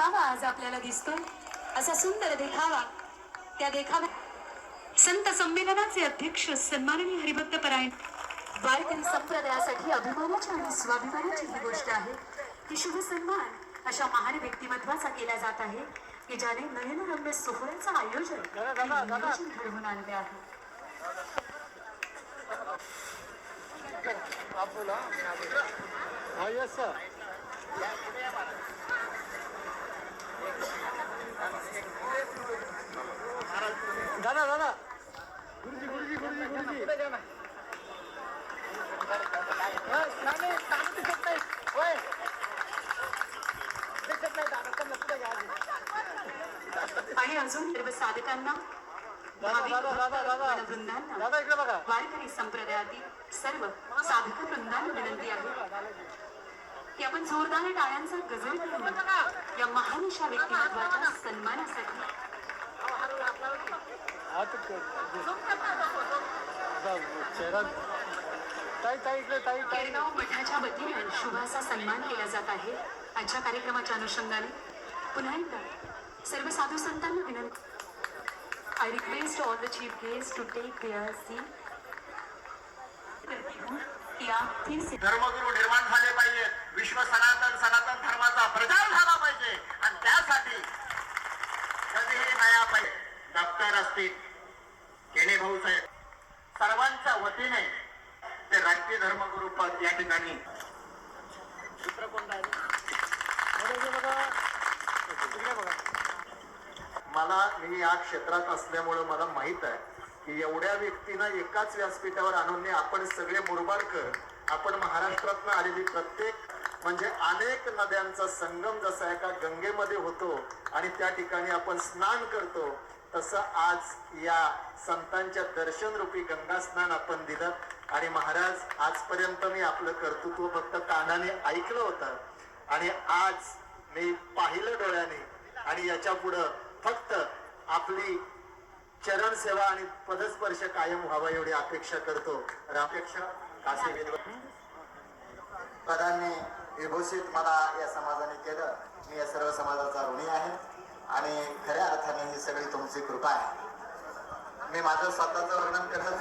देखावा आज आपल्याला दिसतोय, असा सुंदर देखावा. त्या देखावा संत संमेलनाचे अध्यक्ष सन्माननीय हरिभक्त परायण वारकरी संप्रदायासाठी अभिमानाची आणि स्वाभिमानाची ही गोष्ट आहे की शुभ सन्मान अशा महान व्यक्तिमत्वाचा केला जात आहे की ज्याने नयनरम्य सोहळ्याचं आयोजन घडवून आणले आहे. दादा दादा गुरुजी गुरुजी गुरुजी गुरुजी आणि अजून सर्व साधकांना वारकरी संप्रदायातील सर्व साधक वृंदांना विनंती आहे की आपण जोरदार टाळ्यांचा गजर करून या महान अशा व्यक्तिमत्वाच्या सन्मानासाठी केरगाव मठाच्या वतीने शुभाचा सन्मान केला जात आहे. आजच्या कार्यक्रमाच्या अनुषंगाने पुन्हा एकदा सर्व साधू संतांना विनंती. I request all the chief guests to take their seat. धर्मगुरू निर्माण झाले पाहिजे, विश्व सनातन धर्माचा प्रचार झाला पाहिजे आणि त्यासाठी कधीही नया पाहिजे. डॉक्टर असतील, केने भाऊ साहेब, सर्वांच्या वतीने ते राष्ट्रीय धर्मगुरू पद या ठिकाणी मी या क्षेत्रात असल्यामुळे मला माहित आहे की एवढ्या व्यक्तींना एकाच व्यासपीठावर आणून आपण सगळे मुरबाडकर, आपण महाराष्ट्रातून आलेली प्रत्येक म्हणजे अनेक नद्यांचा संगम जसा एका गंगेमध्ये होतो आणि त्या ठिकाणी आपण स्नान करतो, तसं आज या संतांच्या दर्शन रूपी गंगा स्नान आपण दिलं. आणि महाराज, आजपर्यंत मी आपलं कर्तृत्व फक्त कानाने ऐकलं होतं आणि आज मी पाहिलं डोळ्याने आणि याच्या पुढं फक्त आपली चरण सेवा आणि पदस्पर्श कायम व्हावा एवढी अपेक्षा करतो. रापेक्षा कासे पदांनी विभूषित मला या समाजाने केलं. मी या सर्व समाजाचा ऋणी आहे आणि खऱ्या अर्थाने ही सगळी तुमची कृपा आहे. मी माझं स्वतःचं वर्णन करणं